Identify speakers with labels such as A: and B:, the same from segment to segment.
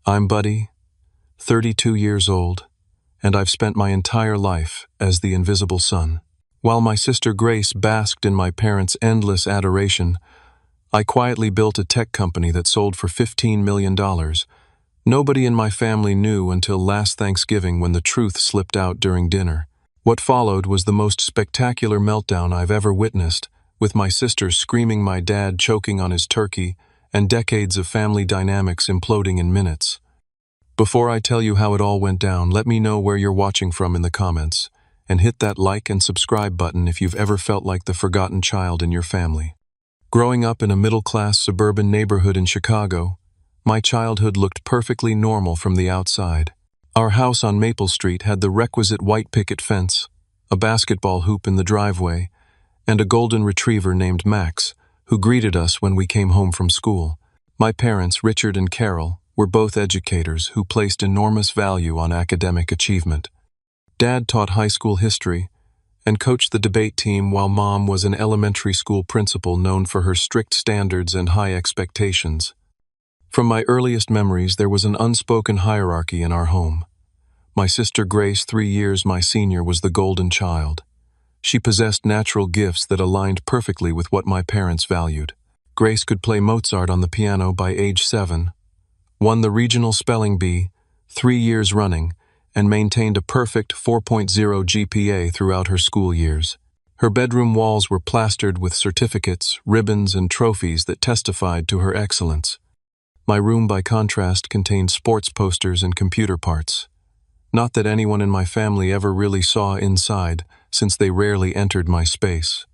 A: I'm Buddy, 32 years old, and I've spent my entire life as the invisible son. While my sister Grace basked in my parents' endless adoration, I quietly built a tech company that sold for $15 million. Nobody in my family knew until last Thanksgiving when the truth slipped out during dinner. What followed was the most spectacular meltdown I've ever witnessed, with my sister screaming, my dad choking on his turkey, and decades of family dynamics imploding in minutes. Before I tell you how it all went down, let me know where you're watching from in the comments, and hit that like and subscribe button if you've ever felt like the forgotten child in your family. Growing up in a middle-class suburban neighborhood in Chicago, my childhood looked perfectly normal from the outside. Our house on Maple Street had the requisite white picket fence, a basketball hoop in the driveway, and a golden retriever named Max, who greeted us when we came home from school. My parents, Richard and Carol, were both educators who placed enormous value on academic achievement. Dad taught high school history and coached the debate team, while Mom was an elementary school principal known for her strict standards and high expectations. From my earliest memories, there was an unspoken hierarchy in our home. My sister Grace, 3 years my senior, was the golden child. She possessed natural gifts that aligned perfectly with what my parents valued. Grace could play Mozart on the piano by age 7, won the regional spelling bee 3 years running, and maintained a perfect 4.0 GPA throughout her school years. Her bedroom walls were plastered with certificates, ribbons, and trophies that testified to her excellence. My room, by contrast, contained sports posters and computer parts. Not that anyone in my family ever really saw inside, since they rarely entered my space.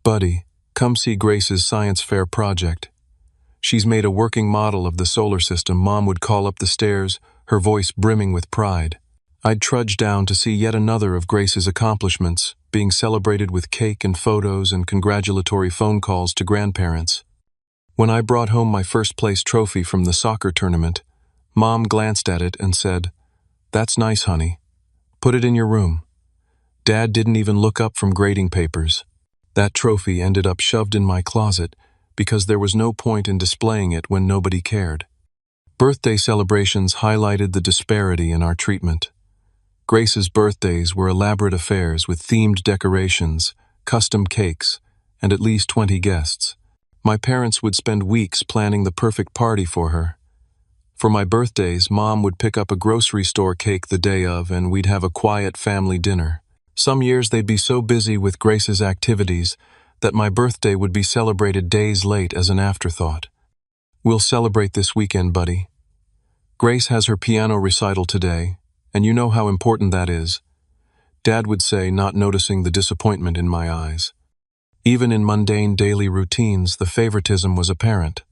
A: Buddy, come see Grace's science fair project. She's made a working model of the solar system. Mom would call up the stairs, her voice brimming with pride. I'd trudge down to see yet another of Grace's accomplishments, being celebrated with cake and photos and congratulatory phone calls to grandparents. When I brought home my first-place trophy from the soccer tournament, Mom glanced at it and said, "That's nice, honey. Put it in your room." Dad didn't even look up from grading papers. That trophy ended up shoved in my closet because there was no point in displaying it when nobody cared. Birthday celebrations highlighted the disparity in our treatment. Grace's birthdays were elaborate affairs with themed decorations, custom cakes, and at least 20 guests. My parents would spend weeks planning the perfect party for her. For my birthdays, Mom would pick up a grocery store cake the day of, and we'd have a quiet family dinner. Some years they'd be so busy with Grace's activities that my birthday would be celebrated days late as an afterthought. "We'll celebrate this weekend, Buddy. Grace has her piano recital today, and you know how important that is," Dad would say, not noticing the disappointment in my eyes. Even in mundane daily routines, the favoritism was apparent.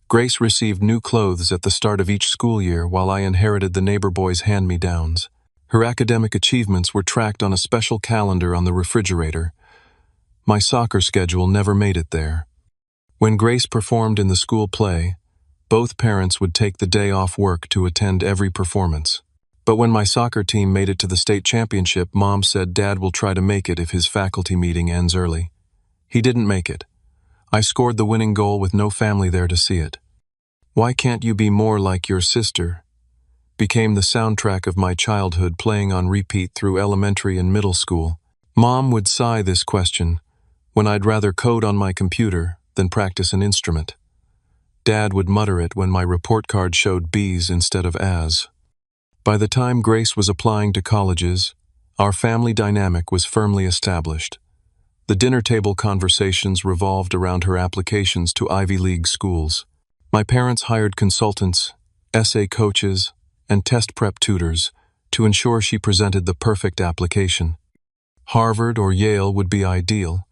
A: Grace received new clothes at the start of each school year, while I inherited the neighbor boys' hand-me-downs. Her academic achievements were tracked on a special calendar on the refrigerator. My soccer schedule never made it there. When Grace performed in the school play, both parents would take the day off work to attend every performance. But when my soccer team made it to the state championship, Mom said Dad will try to make it if his faculty meeting ends early. He didn't make it. I scored the winning goal with no family there to see it. "Why can't you be more like your sister?" became the soundtrack of my childhood, playing on repeat through elementary and middle school. Mom would sigh this question when I'd rather code on my computer than practice an instrument. Dad would mutter it when my report card showed B's instead of A's. By the time Grace was applying to colleges, our family dynamic was firmly established. The dinner table conversations revolved around her applications to Ivy League schools. My parents hired consultants, essay coaches, and test prep tutors to ensure she presented the perfect application. Harvard or Yale would be ideal,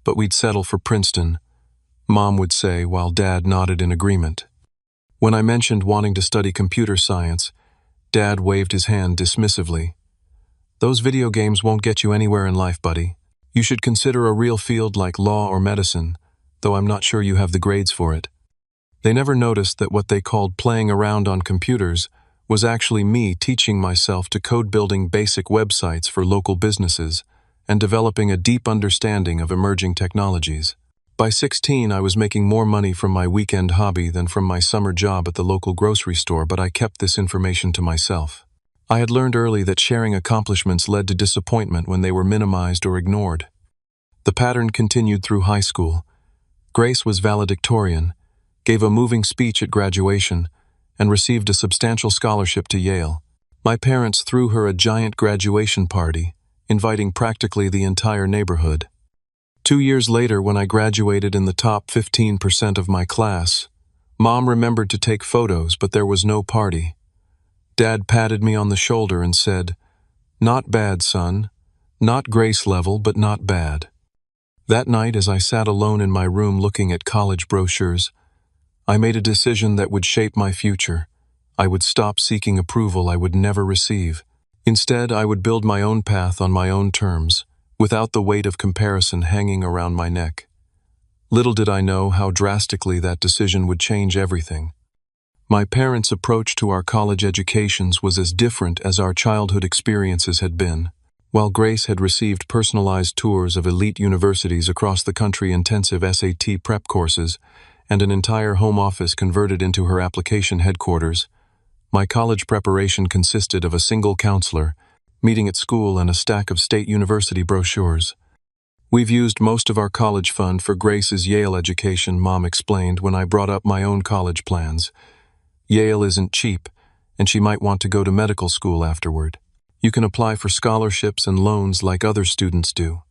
A: but we'd settle for Princeton, Mom would say, while Dad nodded in agreement. When I mentioned wanting to study computer science, Dad waved his hand dismissively. "Those video games won't get you anywhere in life, Buddy. You should consider a real field like law or medicine, though I'm not sure you have the grades for it." They never noticed that what they called playing around on computers was actually me teaching myself to code, building basic websites for local businesses, and developing a deep understanding of emerging technologies. By 16, I was making more money from my weekend hobby than from my summer job at the local grocery store, but I kept this information to myself. I had learned early that sharing accomplishments led to disappointment when they were minimized or ignored. The pattern continued through high school. Grace was valedictorian, gave a moving speech at graduation, and received a substantial scholarship to Yale. My parents threw her a giant graduation party, inviting practically the entire neighborhood. 2 years later, when I graduated in the top 15% of my class, Mom remembered to take photos, but there was no party. Dad patted me on the shoulder and said, "Not bad, son. Not Grace level, but not bad." That night, as I sat alone in my room looking at college brochures, I made a decision that would shape my future. I would stop seeking approval I would never receive. Instead, I would build my own path on my own terms, without the weight of comparison hanging around my neck. Little did I know how drastically that decision would change everything. My parents' approach to our college educations was as different as our childhood experiences had been. While Grace had received personalized tours of elite universities across the country, intensive SAT prep courses, and an entire home office converted into her application headquarters, my college preparation consisted of a single counselor, meeting at school, and a stack of state university brochures. "We've used most of our college fund for Grace's Yale education," Mom explained when I brought up my own college plans. "Yale isn't cheap, and she might want to go to medical school afterward. You can apply for scholarships and loans like other students do."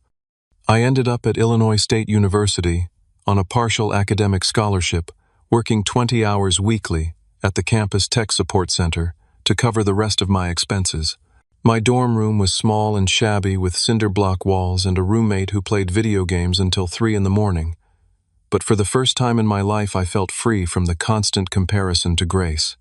A: I ended up at Illinois State University on a partial academic scholarship, working 20 hours weekly at the campus tech support center to cover the rest of my expenses. My dorm room was small and shabby, with cinder block walls and a roommate who played video games until 3 in the morning. But for the first time in my life, I felt free from the constant comparison to Grace.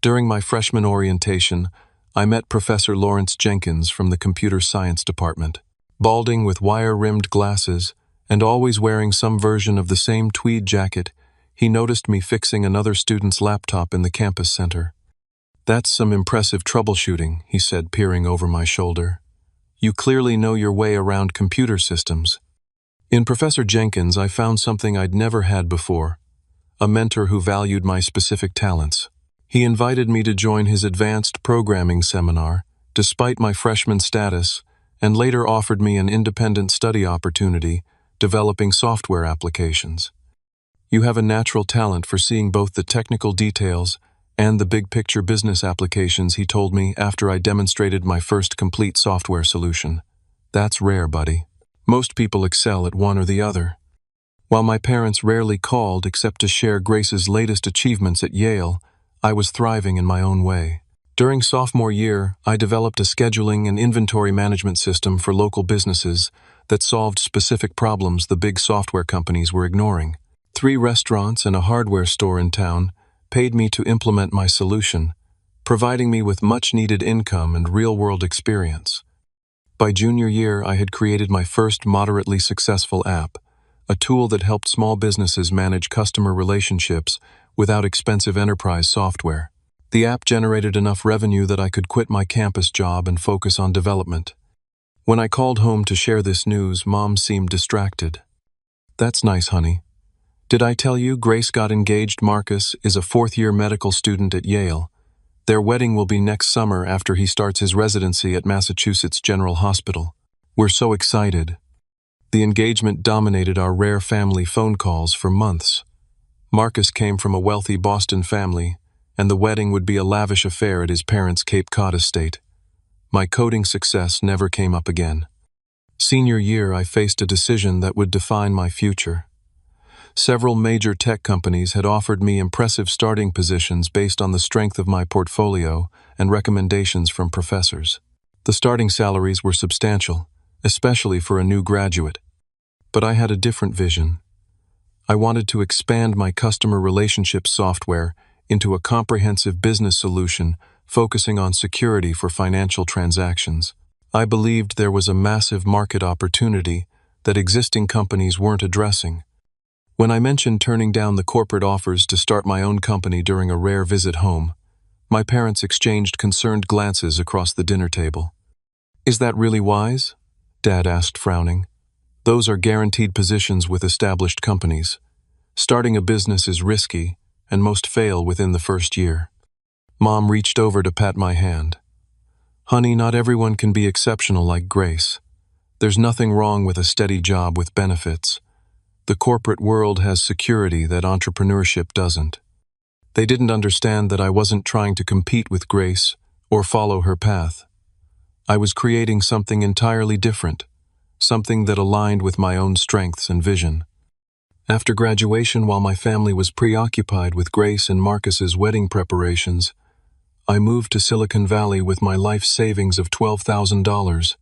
A: During my freshman orientation, I met Professor Lawrence Jenkins from the computer science department. Balding with wire-rimmed glasses and always wearing some version of the same tweed jacket, he noticed me fixing another student's laptop in the campus center. "That's some impressive troubleshooting," he said, peering over my shoulder. "You clearly know your way around computer systems." In Professor Jenkins, I found something I'd never had before, a mentor who valued my specific talents. He invited me to join his advanced programming seminar, despite my freshman status, and later offered me an independent study opportunity, developing software applications. "You have a natural talent for seeing both the technical details and the big-picture business applications," he told me after I demonstrated my first complete software solution. "That's rare, buddy. Most people excel at one or the other." While my parents rarely called except to share Grace's latest achievements at Yale, I was thriving in my own way. During sophomore year, I developed a scheduling and inventory management system for local businesses that solved specific problems the big software companies were ignoring. 3 restaurants and a hardware store in town paid me to implement my solution, providing me with much-needed income and real-world experience. By junior year, I had created my first moderately successful app, a tool that helped small businesses manage customer relationships without expensive enterprise software. The app generated enough revenue that I could quit my campus job and focus on development. When I called home to share this news, Mom seemed distracted. "That's nice, honey. Did I tell you Grace got engaged? Marcus is a 4th-year medical student at Yale. Their wedding will be next summer after he starts his residency at Massachusetts General Hospital. We're so excited." The engagement dominated our rare family phone calls for months. Marcus came from a wealthy Boston family, and the wedding would be a lavish affair at his parents' Cape Cod estate. My coding success never came up again. Senior year, I faced a decision that would define my future. Several major tech companies had offered me impressive starting positions based on the strength of my portfolio and recommendations from professors. The starting salaries were substantial, especially for a new graduate. But I had a different vision. I wanted to expand my customer relationship software into a comprehensive business solution focusing on security for financial transactions. I believed there was a massive market opportunity that existing companies weren't addressing. When I mentioned turning down the corporate offers to start my own company during a rare visit home, my parents exchanged concerned glances across the dinner table. "Is that really wise?" Dad asked, frowning. Those are guaranteed positions with established companies. Starting a business is risky, and most fail within the first year. Mom reached over to pat my hand. Honey, not everyone can be exceptional like Grace. There's nothing wrong with a steady job with benefits. The corporate world has security that entrepreneurship doesn't. They didn't understand that I wasn't trying to compete with Grace or follow her path. I was creating something entirely different, something that aligned with my own strengths and vision. After graduation, while my family was preoccupied with Grace and Marcus's wedding preparations, I moved to Silicon Valley with my life savings of $12,000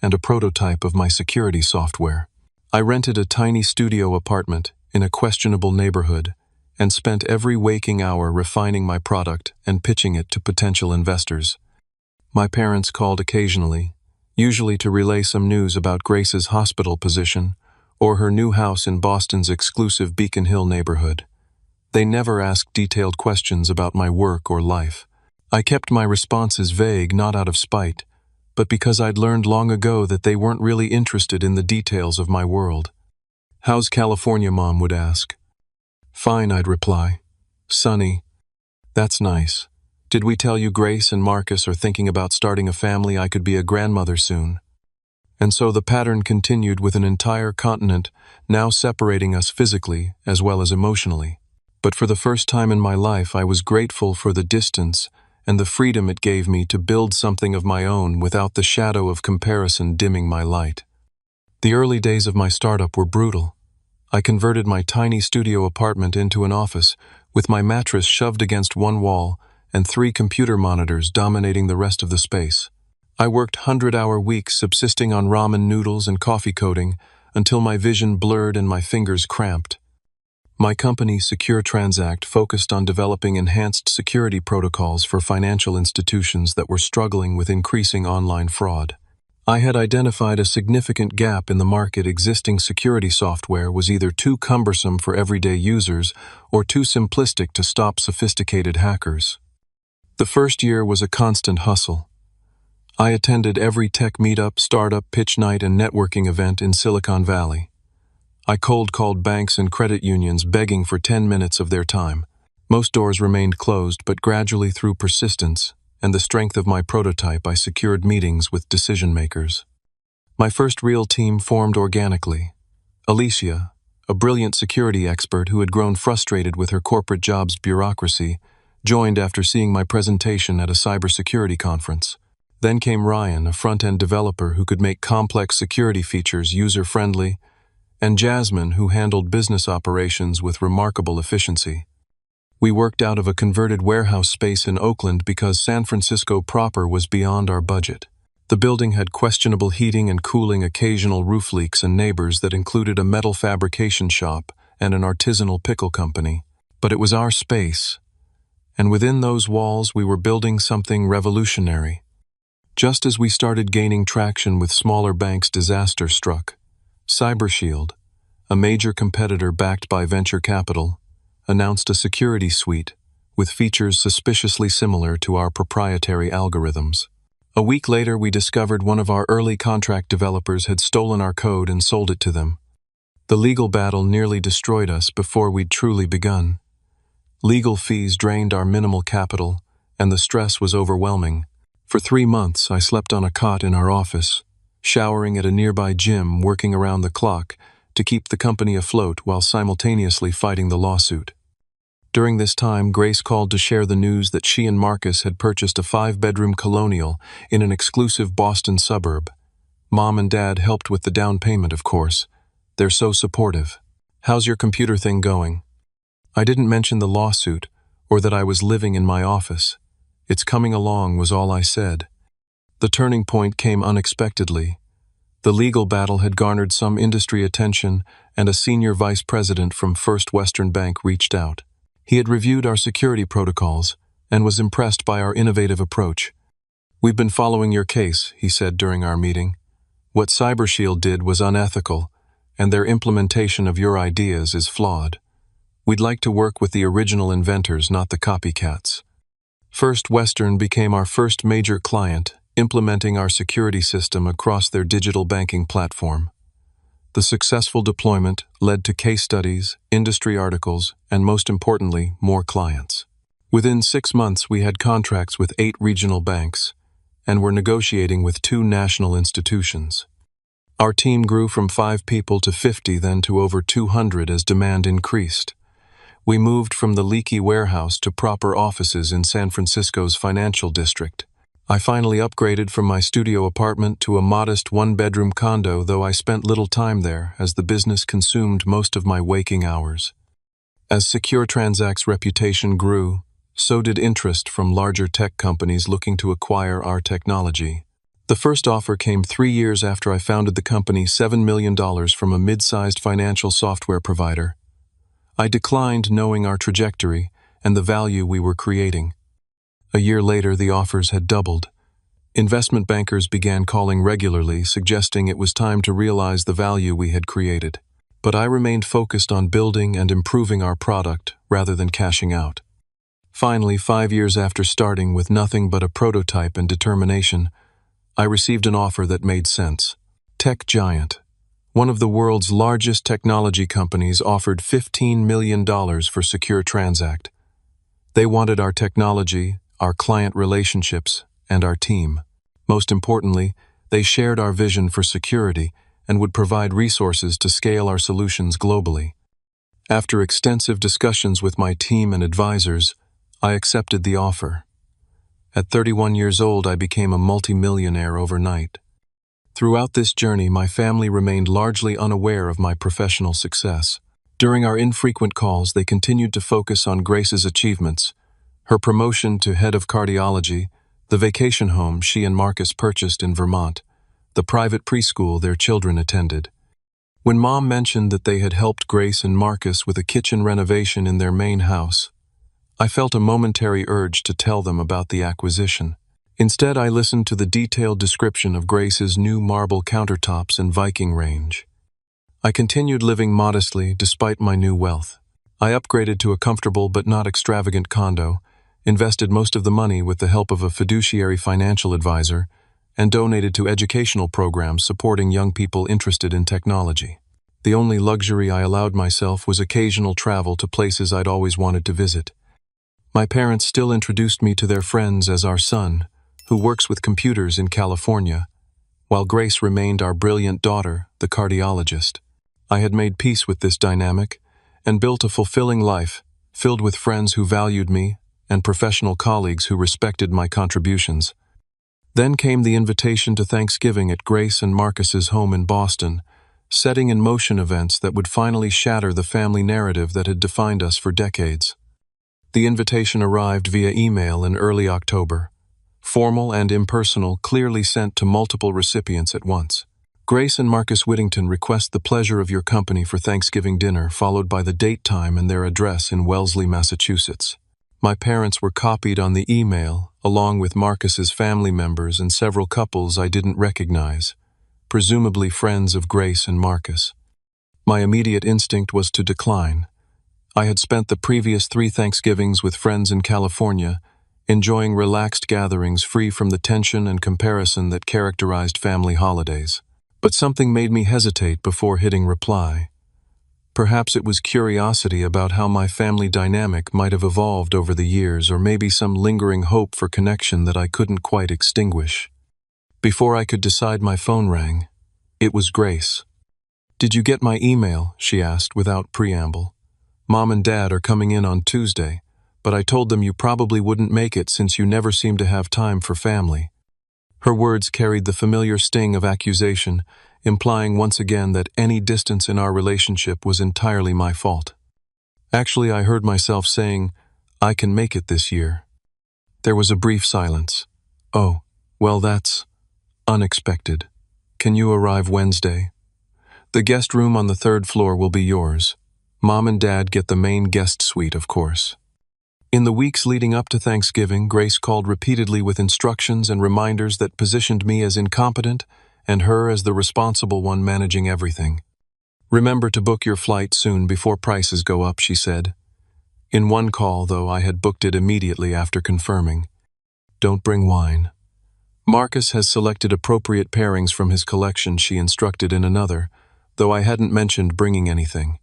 A: and a prototype of my security software. I rented a tiny studio apartment in a questionable neighborhood and spent every waking hour refining my product and pitching it to potential investors. My parents called occasionally, usually to relay some news about Grace's hospital position or her new house in Boston's exclusive Beacon Hill neighborhood. They never asked detailed questions about my work or life. I kept my responses vague, not out of spite, but because I'd learned long ago that they weren't really interested in the details of my world. "How's California?" Mom would ask. "Fine," I'd reply. "Sunny." "That's nice. Did we tell you Grace and Marcus are thinking about starting a family? I could be a grandmother soon." And so the pattern continued with an entire continent now separating us physically as well as emotionally. But for the first time in my life, I was grateful for the distance and the freedom it gave me to build something of my own without the shadow of comparison dimming my light. The early days of my startup were brutal. I converted my tiny studio apartment into an office, with my mattress shoved against one wall and 3 computer monitors dominating the rest of the space. I worked 100-hour weeks subsisting on ramen noodles and coffee coding until my vision blurred and my fingers cramped. My company, Secure Transact, focused on developing enhanced security protocols for financial institutions that were struggling with increasing online fraud. I had identified a significant gap in the market. Existing security software was either too cumbersome for everyday users or too simplistic to stop sophisticated hackers. The first year was a constant hustle. I attended every tech meetup, startup, pitch night, and networking event in Silicon Valley. I cold-called banks and credit unions begging for 10 minutes of their time. Most doors remained closed, but gradually, through persistence and the strength of my prototype, I secured meetings with decision-makers. My first real team formed organically. Alicia, a brilliant security expert who had grown frustrated with her corporate job's bureaucracy, joined after seeing my presentation at a cybersecurity conference. Then came Ryan, a front-end developer who could make complex security features user-friendly, and Jasmine, who handled business operations with remarkable efficiency. We worked out of a converted warehouse space in Oakland because San Francisco proper was beyond our budget. The building had questionable heating and cooling, occasional roof leaks, and neighbors that included a metal fabrication shop and an artisanal pickle company. But it was our space, and within those walls we were building something revolutionary. Just as we started gaining traction with smaller banks, disaster struck. CyberShield, a major competitor backed by venture capital, announced a security suite with features suspiciously similar to our proprietary algorithms. A week later, we discovered one of our early contract developers had stolen our code and sold it to them. The legal battle nearly destroyed us before we'd truly begun. Legal fees drained our minimal capital, and the stress was overwhelming. For 3 months, I slept on a cot in our office, showering at a nearby gym, working around the clock to keep the company afloat while simultaneously fighting the lawsuit. During this time, Grace called to share the news that she and Marcus had purchased a 5-bedroom colonial in an exclusive Boston suburb. Mom and Dad helped with the down payment, of course. They're so supportive. "How's your computer thing going?" I didn't mention the lawsuit or that I was living in my office. "It's coming along," was all I said. The turning point came unexpectedly. The legal battle had garnered some industry attention, and a senior vice president from First Western Bank reached out. He had reviewed our security protocols and was impressed by our innovative approach. "We've been following your case," he said during our meeting. "What CyberShield did was unethical, and their implementation of your ideas is flawed. We'd like to work with the original inventors, not the copycats." First Western became our first major client, implementing our security system across their digital banking platform. The successful deployment led to case studies, industry articles, and most importantly, more clients. Within 6 months, we had contracts with 8 regional banks and were negotiating with 2 national institutions. Our team grew from 5 people to 50, then to over 200 as demand increased. We moved from the leaky warehouse to proper offices in San Francisco's financial district. I finally upgraded from my studio apartment to a modest 1-bedroom condo, though I spent little time there as the business consumed most of my waking hours. As Secure Transact's reputation grew, so did interest from larger tech companies looking to acquire our technology. The first offer came 3 years after I founded the company, $7 million from a mid-sized financial software provider. I declined, knowing our trajectory and the value we were creating. A year later, the offers had doubled. Investment bankers began calling regularly, suggesting it was time to realize the value we had created. But I remained focused on building and improving our product rather than cashing out. Finally, 5 years after starting with nothing but a prototype and determination, I received an offer that made sense. Tech Giant, one of the world's largest technology companies, offered $15 million for Secure Transact. They wanted our technology, our client relationships, and our team. Most importantly, they shared our vision for security and would provide resources to scale our solutions globally. After extensive discussions with my team and advisors, I accepted the offer. At 31 years old, I became a multimillionaire overnight. Throughout this journey, my family remained largely unaware of my professional success. During our infrequent calls, they continued to focus on Grace's achievements: her promotion to head of cardiology, the vacation home she and Marcus purchased in Vermont, the private preschool their children attended. When Mom mentioned that they had helped Grace and Marcus with a kitchen renovation in their main house, I felt a momentary urge to tell them about the acquisition. Instead, I listened to the detailed description of Grace's new marble countertops and Viking range. I continued living modestly despite my new wealth. I upgraded to a comfortable but not extravagant condo, invested most of the money with the help of a fiduciary financial advisor, and donated to educational programs supporting young people interested in technology. The only luxury I allowed myself was occasional travel to places I'd always wanted to visit. My parents still introduced me to their friends as our son, who works with computers in California, while Grace remained our brilliant daughter, the cardiologist. I had made peace with this dynamic and built a fulfilling life, filled with friends who valued me and professional colleagues who respected my contributions. Then came the invitation to Thanksgiving at Grace and Marcus's home in Boston, setting in motion events that would finally shatter the family narrative that had defined us for decades. The invitation arrived via email in early October, formal and impersonal, clearly sent to multiple recipients at once. Grace and Marcus Whittington request the pleasure of your company for Thanksgiving dinner, followed by the date, time, and their address in Wellesley, Massachusetts. My parents were copied on the email, along with Marcus's family members and several couples I didn't recognize, presumably friends of Grace and Marcus. My immediate instinct was to decline. I had spent the previous 3 Thanksgivings with friends in California, enjoying relaxed gatherings free from the tension and comparison that characterized family holidays. But something made me hesitate before hitting reply. Perhaps it was curiosity about how my family dynamic might have evolved over the years, or maybe some lingering hope for connection that I couldn't quite extinguish. Before I could decide, my phone rang. It was Grace. "Did you get my email?" she asked without preamble. "Mom and Dad are coming in on Tuesday, but I told them you probably wouldn't make it since you never seem to have time for family." Her words carried the familiar sting of accusation, implying once again that any distance in our relationship was entirely my fault. Actually, I heard myself saying, "I can make it this year." There was a brief silence. "Oh, well, that's unexpected. Can you arrive Wednesday? The guest room on the 3rd floor will be yours. Mom and Dad get the main guest suite, of course." In the weeks leading up to Thanksgiving, Grace called repeatedly with instructions and reminders that positioned me as incompetent and her as the responsible one managing everything. "Remember to book your flight soon before prices go up," she said. In one call, though, I had booked it immediately after confirming. "Don't bring wine. Marcus has selected appropriate pairings from his collection," she instructed in another, though I hadn't mentioned bringing anything.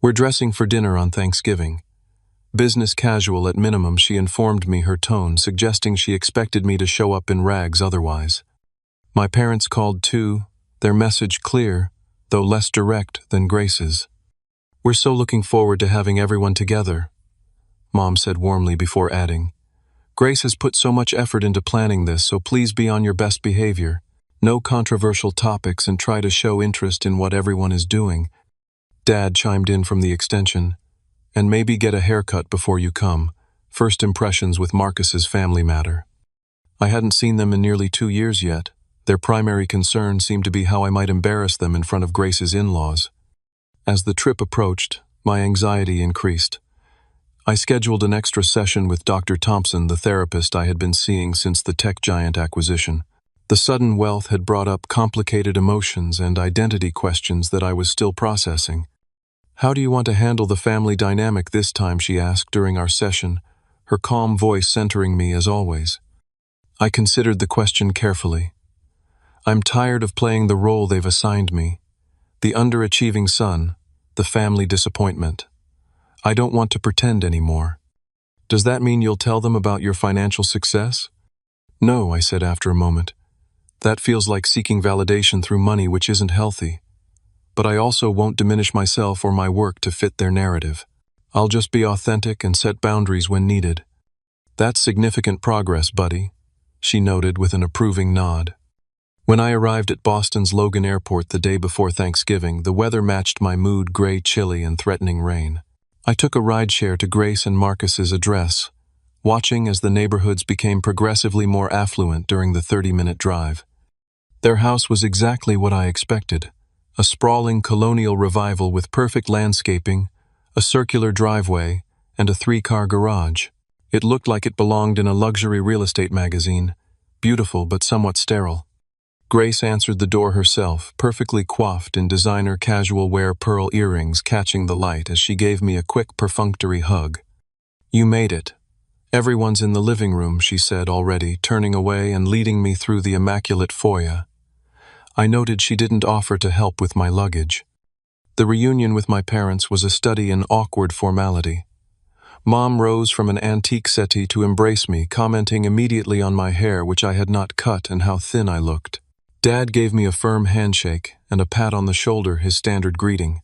A: We're dressing for dinner on Thanksgiving. Business casual at minimum, she informed me, her tone suggesting she expected me to show up in rags otherwise. My parents called too, their message clear, though less direct than Grace's. "We're so looking forward to having everyone together," Mom said warmly before adding, "Grace has put so much effort into planning this, so please be on your best behavior. No controversial topics and try to show interest in what everyone is doing." Dad chimed in from the extension, "And maybe get a haircut before you come. First impressions with Marcus's family matter." I hadn't seen them in nearly 2 years yet. Their primary concern seemed to be how I might embarrass them in front of Grace's in-laws. As the trip approached, my anxiety increased. I scheduled an extra session with Dr. Thompson, the therapist I had been seeing since the tech giant acquisition. The sudden wealth had brought up complicated emotions and identity questions that I was still processing. "How do you want to handle the family dynamic this time?" she asked during our session, her calm voice centering me as always. I considered the question carefully. I'm tired of playing the role they've assigned me. The underachieving son, the family disappointment. I don't want to pretend anymore. "Does that mean you'll tell them about your financial success?" "No," I said after a moment. "That feels like seeking validation through money, which isn't healthy. But I also won't diminish myself or my work to fit their narrative. I'll just be authentic and set boundaries when needed." "That's significant progress, buddy," she noted with an approving nod. When I arrived at Boston's Logan Airport the day before Thanksgiving, the weather matched my mood: gray, chilly, and threatening rain. I took a rideshare to Grace and Marcus's address, watching as the neighborhoods became progressively more affluent during the 30-minute drive. Their house was exactly what I expected: a sprawling colonial revival with perfect landscaping, a circular driveway, and a 3-car garage. It looked like it belonged in a luxury real estate magazine, beautiful but somewhat sterile. Grace answered the door herself, perfectly coiffed in designer casual wear pearl earrings catching the light as she gave me a quick perfunctory hug. "You made it. Everyone's in the living room," she said already, turning away and leading me through the immaculate foyer. I noted she didn't offer to help with my luggage. The reunion with my parents was a study in awkward formality. Mom rose from an antique settee to embrace me, commenting immediately on my hair, which I had not cut, and how thin I looked. Dad gave me a firm handshake and a pat on the shoulder, his standard greeting.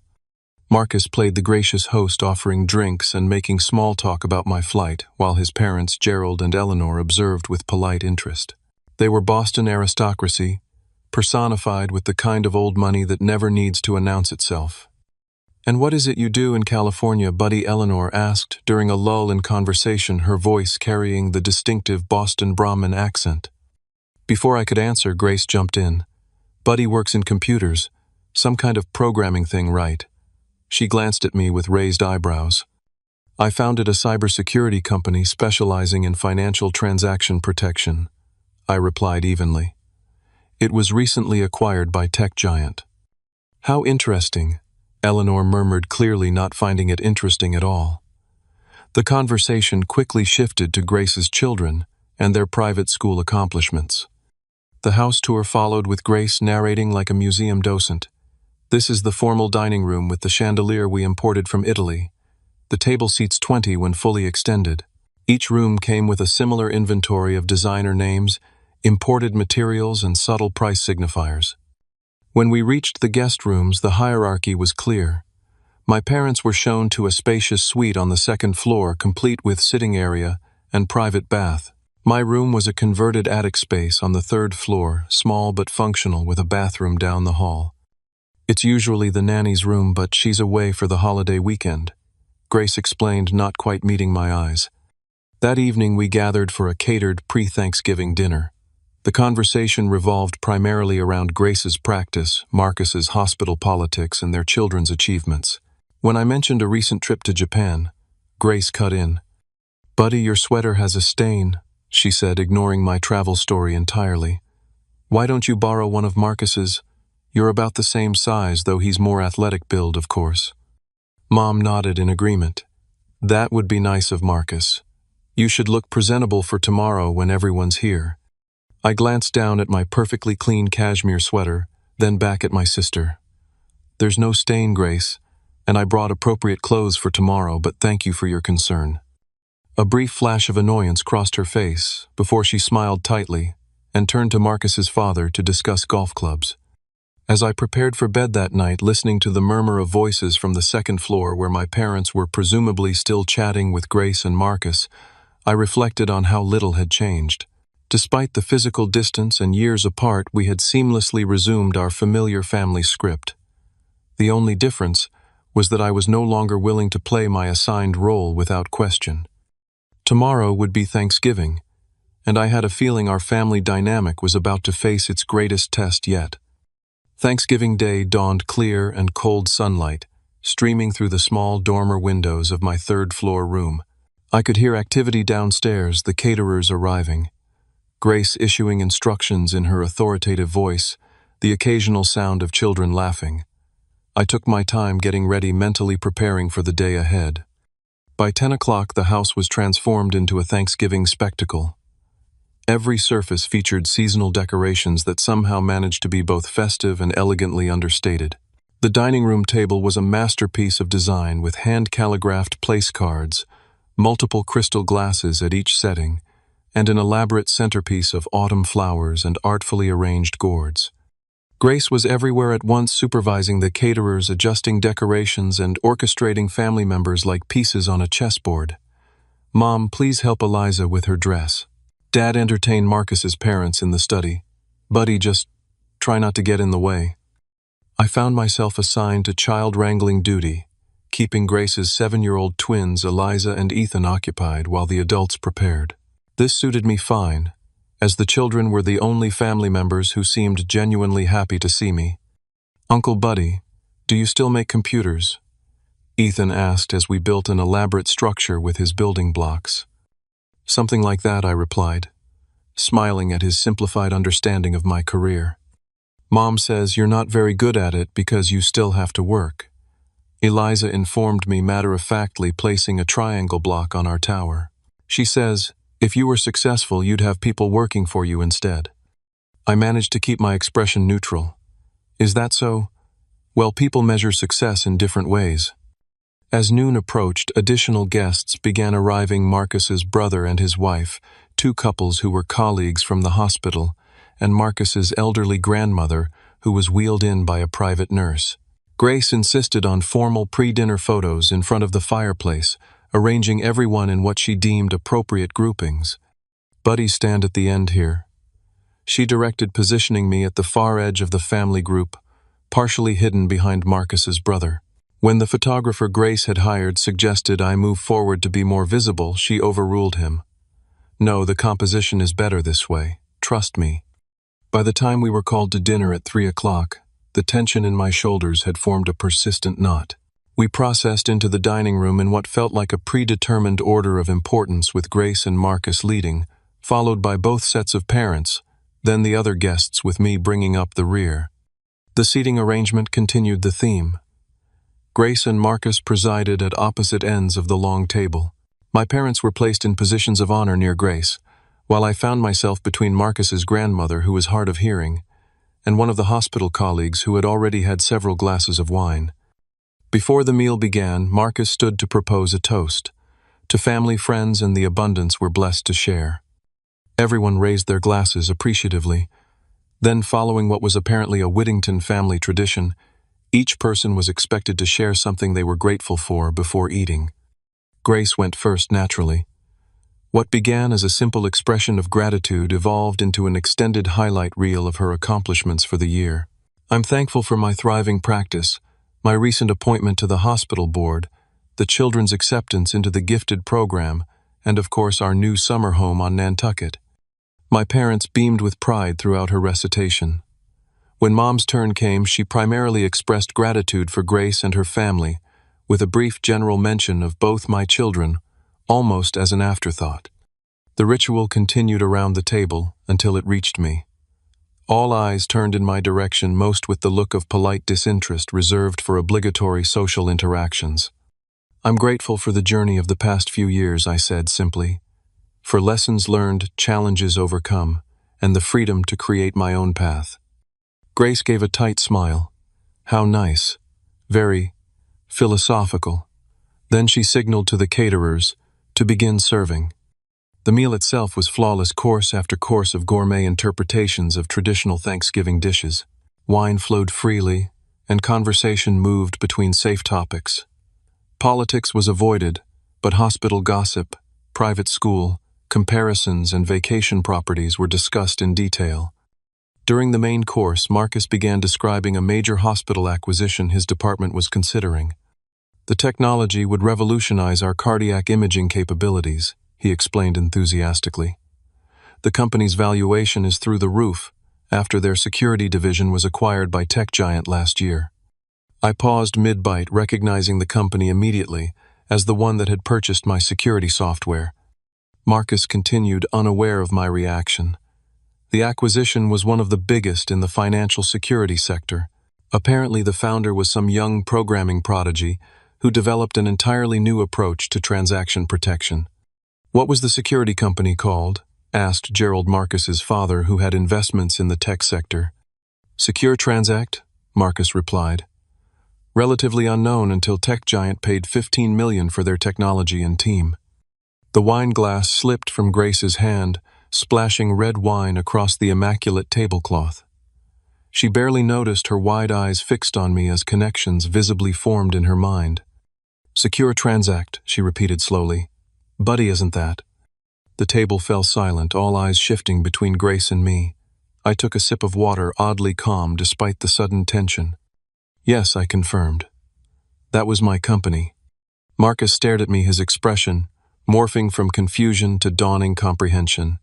A: Marcus played the gracious host, offering drinks and making small talk about my flight, while his parents, Gerald and Eleanor, observed with polite interest. They were Boston aristocracy, personified with the kind of old money that never needs to announce itself. "And what is it you do in California, buddy?" Eleanor asked during a lull in conversation, her voice carrying the distinctive Boston Brahmin accent. Before I could answer, Grace jumped in. "Buddy works in computers, some kind of programming thing, right?" She glanced at me with raised eyebrows. "I founded a cybersecurity company specializing in financial transaction protection," I replied evenly. "It was recently acquired by tech giant." "How interesting," Eleanor murmured, clearly not finding it interesting at all. The conversation quickly shifted to Grace's children and their private school accomplishments. The house tour followed, with Grace narrating like a museum docent. "This is the formal dining room with the chandelier we imported from Italy. The table seats 20 when fully extended. Each room came with a similar inventory of designer names, imported materials, and subtle price signifiers. When we reached the guest rooms, the hierarchy was clear. My parents were shown to a spacious suite on the second floor, complete with sitting area and private bath. My room was a converted attic space on the third floor, small but functional, with a bathroom down the hall. "It's usually the nanny's room, but she's away for the holiday weekend," Grace explained, not quite meeting my eyes. That evening we gathered for a catered pre-Thanksgiving dinner. The conversation revolved primarily around Grace's practice, Marcus's hospital politics, and their children's achievements. When I mentioned a recent trip to Japan, Grace cut in. "Buddy, your sweater has a stain," she said, ignoring my travel story entirely. "Why don't you borrow one of Marcus's? You're about the same size, though he's more athletic build, of course." Mom nodded in agreement. "That would be nice of Marcus. You should look presentable for tomorrow when everyone's here." I glanced down at my perfectly clean cashmere sweater, then back at my sister. "There's no stain, Grace, and I brought appropriate clothes for tomorrow, but thank you for your concern." A brief flash of annoyance crossed her face before she smiled tightly and turned to Marcus's father to discuss golf clubs. As I prepared for bed that night, listening to the murmur of voices from the second floor where my parents were presumably still chatting with Grace and Marcus, I reflected on how little had changed. Despite the physical distance and years apart, we had seamlessly resumed our familiar family script. The only difference was that I was no longer willing to play my assigned role without question. Tomorrow would be Thanksgiving, and I had a feeling our family dynamic was about to face its greatest test yet. Thanksgiving Day dawned clear and cold sunlight, streaming through the small dormer windows of my third-floor room. I could hear activity downstairs, the caterers arriving, Grace issuing instructions in her authoritative voice, the occasional sound of children laughing. I took my time getting ready, mentally preparing for the day ahead. By 10 o'clock, the house was transformed into a Thanksgiving spectacle. Every surface featured seasonal decorations that somehow managed to be both festive and elegantly understated. The dining room table was a masterpiece of design with hand-calligraphed place cards, multiple crystal glasses at each setting, and an elaborate centerpiece of autumn flowers and artfully arranged gourds. Grace was everywhere at once, supervising the caterers, adjusting decorations, and orchestrating family members like pieces on a chessboard. "Mom, please help Eliza with her dress." Dad entertained Marcus's parents in the study. "Buddy, just try not to get in the way." I found myself assigned to child-wrangling duty, keeping Grace's 7-year-old twins, Eliza and Ethan, occupied while the adults prepared. This suited me fine, as the children were the only family members who seemed genuinely happy to see me. "Uncle Buddy, do you still make computers?" Ethan asked as we built an elaborate structure with his building blocks. "Something like that," I replied, smiling at his simplified understanding of my career. "Mom says you're not very good at it because you still have to work," Eliza informed me matter-of-factly, placing a triangle block on our tower. "She says, if you were successful, you'd have people working for you instead." I managed to keep my expression neutral. "Is that so? Well, people measure success in different ways." As noon approached, additional guests began arriving: Marcus's brother and his wife, two couples who were colleagues from the hospital, and Marcus's elderly grandmother, who was wheeled in by a private nurse. Grace insisted on formal pre-dinner photos in front of the fireplace, arranging everyone in what she deemed appropriate groupings. "Buddy, stand at the end here." She directed, positioning me at the far edge of the family group, partially hidden behind Marcus's brother. When the photographer Grace had hired suggested I move forward to be more visible, she overruled him. "No, the composition is better this way. Trust me." By the time we were called to dinner at 3 o'clock, the tension in my shoulders had formed a persistent knot. We processed into the dining room in what felt like a predetermined order of importance, with Grace and Marcus leading, followed by both sets of parents, then the other guests, with me bringing up the rear. The seating arrangement continued the theme. Grace and Marcus presided at opposite ends of the long table. My parents were placed in positions of honor near Grace, while I found myself between Marcus's grandmother, who was hard of hearing, and one of the hospital colleagues who had already had several glasses of wine. Before the meal began, Marcus stood to propose a toast to family, friends, and the abundance we're blessed to share. Everyone raised their glasses appreciatively. Then, following what was apparently a Whittington family tradition, each person was expected to share something they were grateful for before eating. Grace went first naturally. What began as a simple expression of gratitude evolved into an extended highlight reel of her accomplishments for the year. "I'm thankful for my thriving practice, my recent appointment to the hospital board, the children's acceptance into the gifted program, and of course our new summer home on Nantucket." My parents beamed with pride throughout her recitation. When Mom's turn came, she primarily expressed gratitude for Grace and her family, with a brief general mention of both my children, almost as an afterthought. The ritual continued around the table until it reached me. All eyes turned in my direction, most with the look of polite disinterest reserved for obligatory social interactions. "I'm grateful for the journey of the past few years," I said simply, "for lessons learned, challenges overcome, and the freedom to create my own path." Grace gave a tight smile. "How nice. very philosophical. Then she signaled to the caterers to begin serving. The meal itself was flawless, course after course of gourmet interpretations of traditional Thanksgiving dishes. Wine flowed freely, and conversation moved between safe topics. Politics was avoided, but hospital gossip, private school, comparisons, and vacation properties were discussed in detail. During the main course, Marcus began describing a major hospital acquisition his department was considering. The technology would revolutionize our cardiac imaging capabilities, he explained enthusiastically. The company's valuation is through the roof after their security division was acquired by tech giant last year. I paused mid-bite, recognizing the company immediately as the one that had purchased my security software. Marcus continued, unaware of my reaction. The acquisition was one of the biggest in the financial security sector. Apparently, the founder was some young programming prodigy who developed an entirely new approach to transaction protection. "What was the security company called?" asked Gerald Marcus's father, who had investments in the tech sector. "Secure Transact," Marcus replied. "Relatively unknown until tech giant paid $15 million for their technology and team." The wine glass slipped from Grace's hand, splashing red wine across the immaculate tablecloth. She barely noticed, her wide eyes fixed on me as connections visibly formed in her mind. "Secure Transact," she repeated slowly. "Buddy, isn't that?" The table fell silent, all eyes shifting between Grace and me. I took a sip of water, oddly calm despite the sudden tension. "Yes," I confirmed. "That was my company." Marcus stared at me, his expression morphing from confusion to dawning comprehension.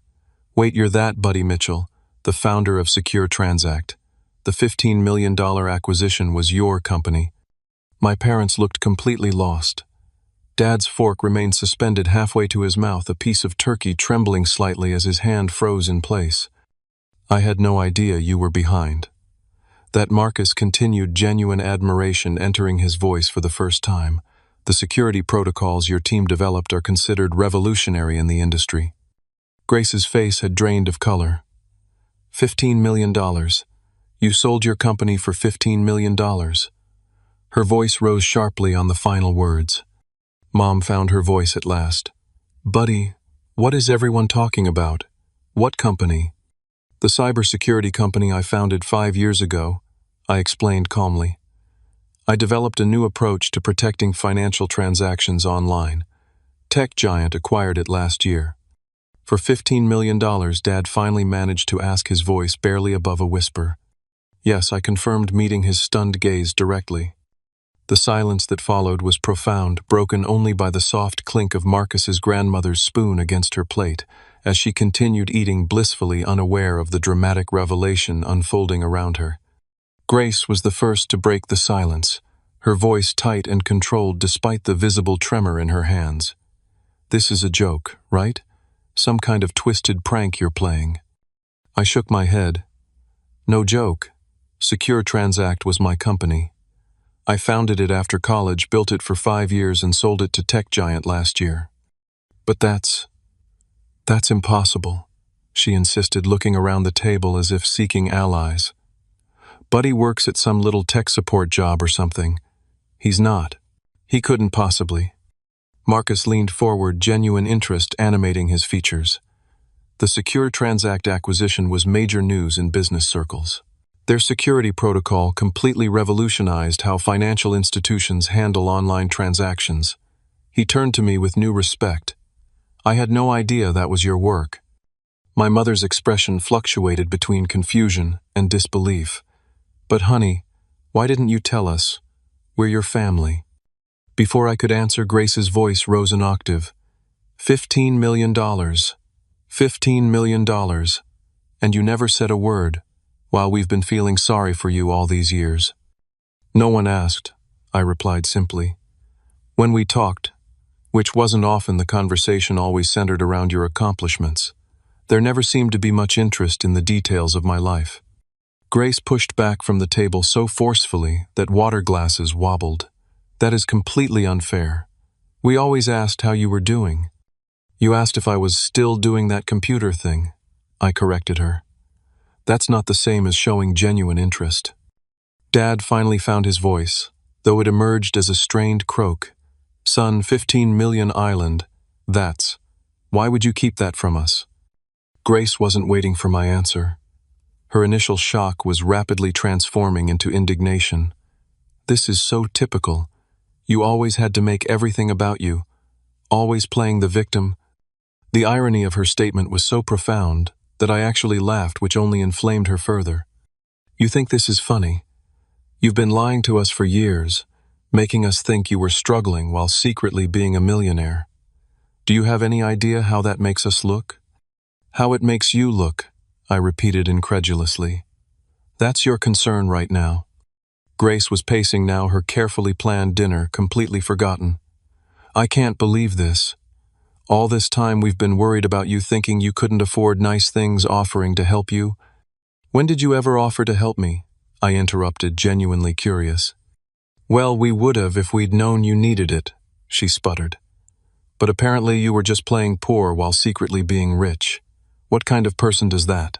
A: "Wait, you're that Buddy Mitchell, the founder of Secure Transact. The $15 million acquisition was your company." My parents looked completely lost. Dad's fork remained suspended halfway to his mouth, a piece of turkey trembling slightly as his hand froze in place. "I had no idea you were behind." That Marcus continued, genuine admiration entering his voice for the first time. "The security protocols your team developed are considered revolutionary in the industry." Grace's face had drained of color. $15 million. You sold your company for $15 million. Her voice rose sharply on the final words. Mom found her voice at last. "Buddy, what is everyone talking about? What company?" "The cybersecurity company I founded 5 years ago," I explained calmly. "I developed a new approach to protecting financial transactions online. Tech giant acquired it last year. For $15 million, Dad finally managed to ask, his voice barely above a whisper. "Yes," I confirmed, meeting his stunned gaze directly. The silence that followed was profound, broken only by the soft clink of Marcus's grandmother's spoon against her plate, as she continued eating, blissfully unaware of the dramatic revelation unfolding around her. Grace was the first to break the silence, her voice tight and controlled despite the visible tremor in her hands. "This is a joke, right? Some kind of twisted prank you're playing." I shook my head. "No joke. Secure Transact was my company. I founded it after college, built it for 5 years, and sold it to tech giant last year." "But that's impossible," she insisted, looking around the table as if seeking allies. "Buddy works at some little tech support job or something. He's not. He couldn't possibly." Marcus leaned forward, genuine interest animating his features. The Secure Transact acquisition was major news in business circles. Their security protocol completely revolutionized how financial institutions handle online transactions. He turned to me with new respect. "I had no idea that was your work." My mother's expression fluctuated between confusion and disbelief. "But honey, why didn't you tell us? We're your family." Before I could answer, Grace's voice rose an octave. $15 million. $15 million. And you never said a word, while we've been feeling sorry for you all these years." "No one asked," I replied simply. "When we talked, which wasn't often, the conversation always centered around your accomplishments. There never seemed to be much interest in the details of my life." Grace pushed back from the table so forcefully that water glasses wobbled. "That is completely unfair. We always asked how you were doing." "You asked if I was still doing that computer thing," I corrected her. "That's not the same as showing genuine interest." Dad finally found his voice, though it emerged as a strained croak. "Son, 15 million island. That's. Why would you keep that from us?" Grace wasn't waiting for my answer. Her initial shock was rapidly transforming into indignation. "This is so typical. You always had to make everything about you, always playing the victim." The irony of her statement was so profound that I actually laughed, which only inflamed her further. "You think this is funny? You've been lying to us for years, making us think you were struggling while secretly being a millionaire. Do you have any idea how that makes us look?" "How it makes you look," I repeated incredulously. "That's your concern right now." Grace was pacing now, her carefully planned dinner completely forgotten. "I can't believe this. All this time we've been worried about you thinking you couldn't afford nice things, offering to help you." "When did you ever offer to help me?" I interrupted, genuinely curious. "Well, we would have if we'd known you needed it," she sputtered. "But apparently you were just playing poor while secretly being rich. What kind of person does that?"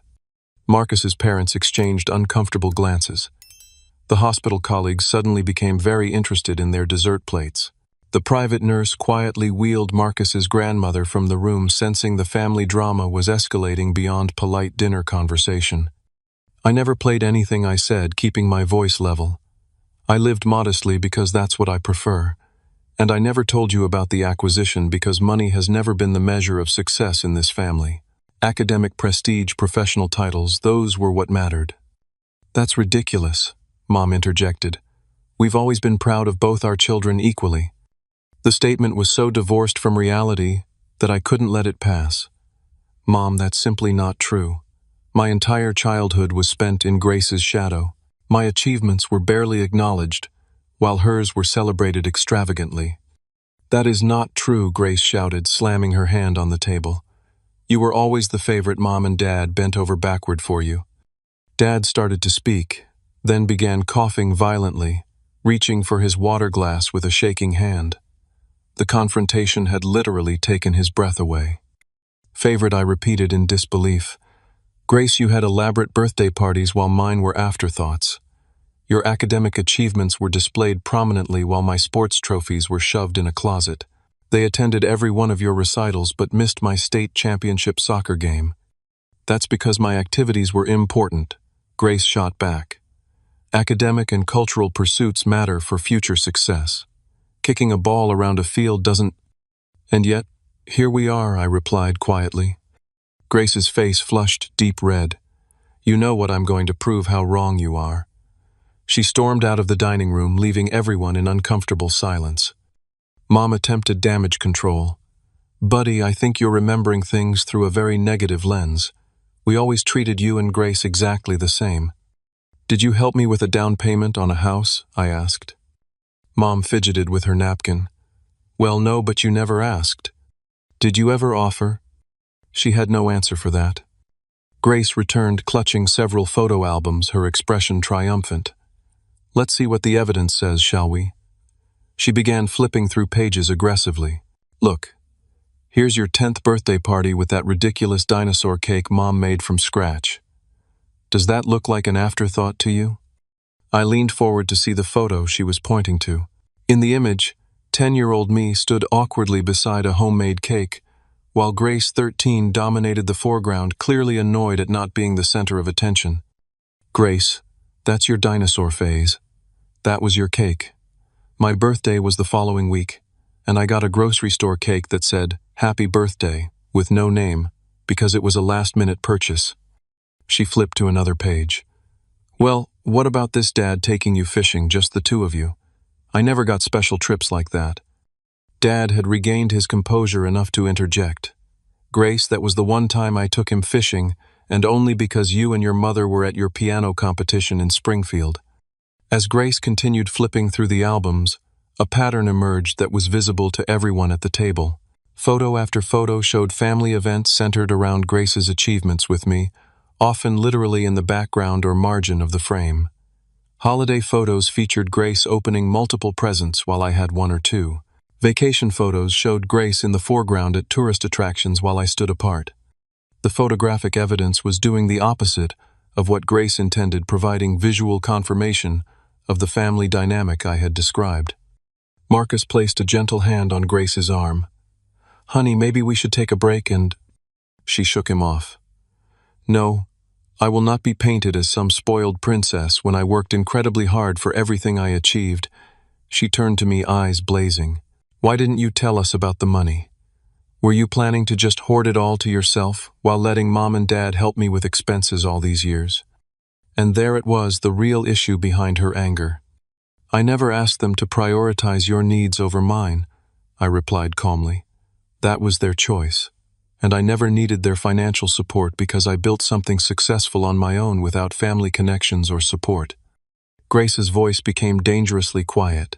A: Marcus's parents exchanged uncomfortable glances. The hospital colleagues suddenly became very interested in their dessert plates. The private nurse quietly wheeled Marcus's grandmother from the room, sensing the family drama was escalating beyond polite dinner conversation. I never played anything I said, keeping my voice level. I lived modestly because that's what I prefer. And I never told you about the acquisition because money has never been the measure of success in this family. Academic prestige, professional titles, those were what mattered. "That's ridiculous," Mom interjected. "We've always been proud of both our children equally." The statement was so divorced from reality that I couldn't let it pass. "Mom, that's simply not true. My entire childhood was spent in Grace's shadow. My achievements were barely acknowledged, while hers were celebrated extravagantly." "That is not true," Grace shouted, slamming her hand on the table. "You were always the favorite. Mom and Dad bent over backward for you." Dad started to speak, then began coughing violently, reaching for his water glass with a shaking hand. The confrontation had literally taken his breath away. "Favorite," I repeated in disbelief. "Grace, you had elaborate birthday parties while mine were afterthoughts. Your academic achievements were displayed prominently while my sports trophies were shoved in a closet. They attended every one of your recitals but missed my state championship soccer game." "That's because my activities were important," Grace shot back. "Academic and cultural pursuits matter for future success. Kicking a ball around a field doesn't—" "And yet, here we are," I replied quietly. Grace's face flushed deep red. "You know what I'm going to prove how wrong you are." She stormed out of the dining room, leaving everyone in uncomfortable silence. Mom attempted damage control. "Buddy, I think you're remembering things through a very negative lens. We always treated you and Grace exactly the same." "Did you help me with a down payment on a house?" I asked. Mom fidgeted with her napkin. "Well, no, but you never asked. Did you ever offer?" She had no answer for that. Grace returned, clutching several photo albums, her expression triumphant. "Let's see what the evidence says, shall we?" She began flipping through pages aggressively. "Look, here's your 10th birthday party with that ridiculous dinosaur cake Mom made from scratch. Does that look like an afterthought to you?" I leaned forward to see the photo she was pointing to. In the image, 10-year-old me stood awkwardly beside a homemade cake, while Grace, 13, dominated the foreground, clearly annoyed at not being the center of attention. "Grace, that's your dinosaur phase. That was your cake. My birthday was the following week, and I got a grocery store cake that said, 'Happy Birthday,' with no name, because it was a last-minute purchase." She flipped to another page. "Well, what about this, Dad taking you fishing, just the two of you? I never got special trips like that." Dad had regained his composure enough to interject. "Grace, that was the one time I took him fishing, and only because you and your mother were at your piano competition in Springfield." As Grace continued flipping through the albums, a pattern emerged that was visible to everyone at the table. Photo after photo showed family events centered around Grace's achievements with me, often literally in the background or margin of the frame. Holiday photos featured Grace opening multiple presents while I had one or two. Vacation photos showed Grace in the foreground at tourist attractions while I stood apart. The photographic evidence was doing the opposite of what Grace intended, providing visual confirmation of the family dynamic I had described. Marcus placed a gentle hand on Grace's arm. "Honey, maybe we should take a break and—" She shook him off. "No, I will not be painted as some spoiled princess when I worked incredibly hard for everything I achieved." She turned to me, eyes blazing. "Why didn't you tell us about the money? Were you planning to just hoard it all to yourself while letting Mom and Dad help me with expenses all these years?" And there it was, the real issue behind her anger. "I never asked them to prioritize your needs over mine," I replied calmly. "That was their choice, and I never needed their financial support because I built something successful on my own without family connections or support." Grace's voice became dangerously quiet.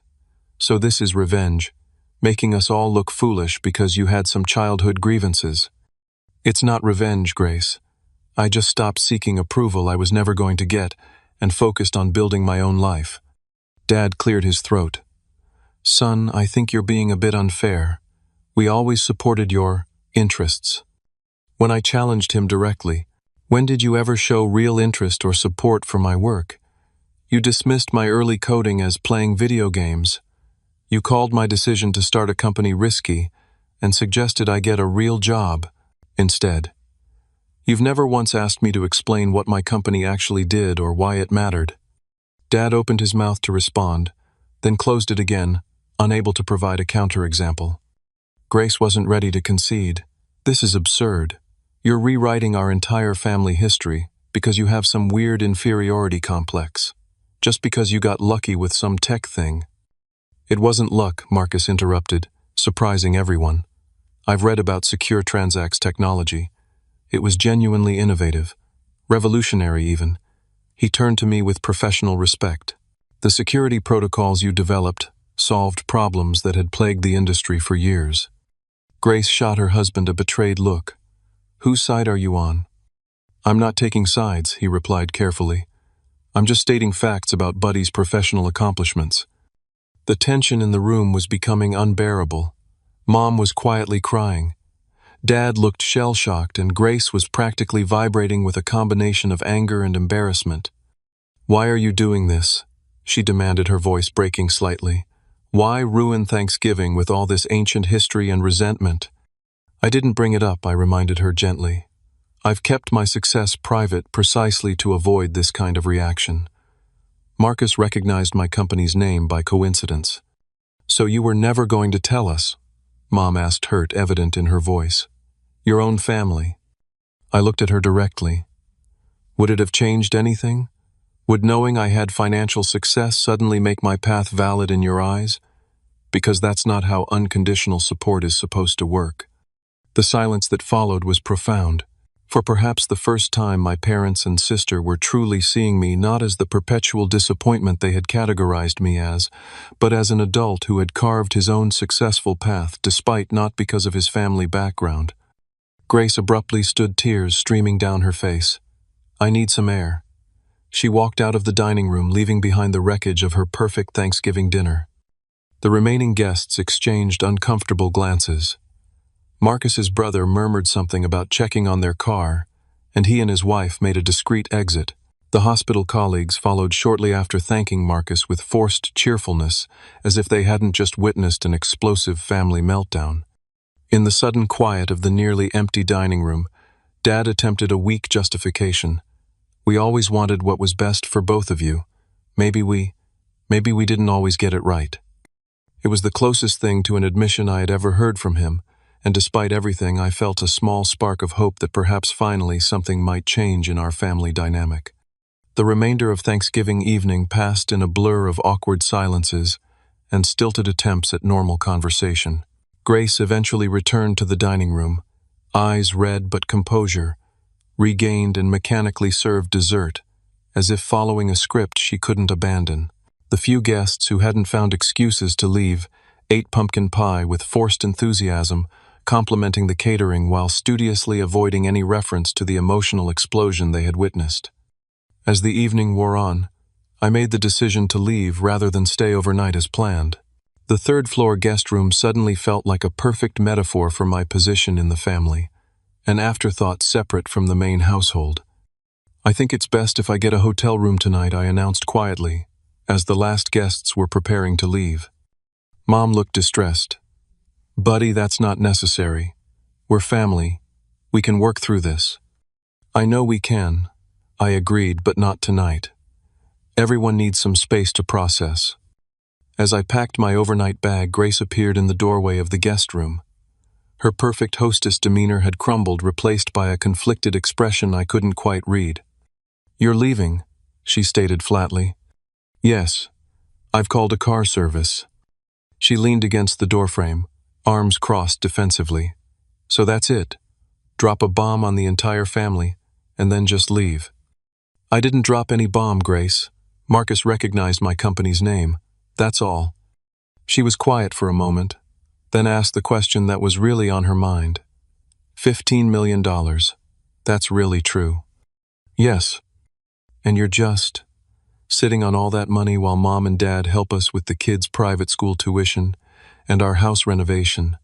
A: "So this is revenge, making us all look foolish because you had some childhood grievances." "It's not revenge, Grace. I just stopped seeking approval I was never going to get and focused on building my own life." Dad cleared his throat. "Son, I think you're being a bit unfair. We always supported your interests." When I challenged him directly, "When did you ever show real interest or support for my work? You dismissed my early coding as playing video games. You called my decision to start a company risky and suggested I get a real job instead. You've never once asked me to explain what my company actually did or why it mattered." Dad opened his mouth to respond, then closed it again, unable to provide a counterexample. Grace wasn't ready to concede. "This is absurd. You're rewriting our entire family history because you have some weird inferiority complex, just because you got lucky with some tech thing." "It wasn't luck," Marcus interrupted, surprising everyone. "I've read about Secure Transact's technology. It was genuinely innovative, revolutionary even." He turned to me with professional respect. "The security protocols you developed solved problems that had plagued the industry for years." Grace shot her husband a betrayed look. "Whose side are you on?" "I'm not taking sides," he replied carefully. "I'm just stating facts about Buddy's professional accomplishments." The tension in the room was becoming unbearable. Mom was quietly crying. Dad looked shell-shocked, and Grace was practically vibrating with a combination of anger and embarrassment. "Why are you doing this?" she demanded, her voice breaking slightly. "Why ruin Thanksgiving with all this ancient history and resentment?" "I didn't bring it up," I reminded her gently. "I've kept my success private precisely to avoid this kind of reaction." Marcus recognized my company's name by coincidence. "So you were never going to tell us?" Mom asked, hurt evident in her voice. "Your own family?" I looked at her directly. "Would it have changed anything? Would knowing I had financial success suddenly make my path valid in your eyes? Because that's not how unconditional support is supposed to work." The silence that followed was profound. For perhaps the first time, my parents and sister were truly seeing me not as the perpetual disappointment they had categorized me as, but as an adult who had carved his own successful path despite not because of his family background. Grace abruptly stood, tears streaming down her face. "I need some air." She walked out of the dining room, leaving behind the wreckage of her perfect Thanksgiving dinner. The remaining guests exchanged uncomfortable glances. Marcus's brother murmured something about checking on their car, and he and his wife made a discreet exit. The hospital colleagues followed shortly after, thanking Marcus with forced cheerfulness, as if they hadn't just witnessed an explosive family meltdown. In the sudden quiet of the nearly empty dining room, Dad attempted a weak justification. "We always wanted what was best for both of you. Maybe we didn't always get it right." It was the closest thing to an admission I had ever heard from him, and despite everything, I felt a small spark of hope that perhaps finally something might change in our family dynamic. The remainder of Thanksgiving evening passed in a blur of awkward silences and stilted attempts at normal conversation. Grace eventually returned to the dining room, eyes red but composure, regained and mechanically served dessert, as if following a script she couldn't abandon. The few guests who hadn't found excuses to leave ate pumpkin pie with forced enthusiasm, complimenting the catering while studiously avoiding any reference to the emotional explosion they had witnessed. As the evening wore on, I made the decision to leave rather than stay overnight as planned. The third-floor guest room suddenly felt like a perfect metaphor for my position in the family, an afterthought separate from the main household. "I think it's best if I get a hotel room tonight," I announced quietly, as the last guests were preparing to leave. Mom looked distressed. "Buddy, that's not necessary. We're family. We can work through this." "I know we can," I agreed, "but not tonight. Everyone needs some space to process." As I packed my overnight bag, Grace appeared in the doorway of the guest room. Her perfect hostess demeanor had crumbled, replaced by a conflicted expression I couldn't quite read. "You're leaving," she stated flatly. "Yes. I've called a car service." She leaned against the doorframe, arms crossed defensively. "So that's it? Drop a bomb on the entire family, and then just leave?" "I didn't drop any bomb, Grace. Marcus recognized my company's name. That's all." She was quiet for a moment, then asked the question that was really on her mind. $15 million. That's really true?" "Yes. And you're just sitting on all that money while Mom and Dad help us with the kids' private school tuition and our house renovation."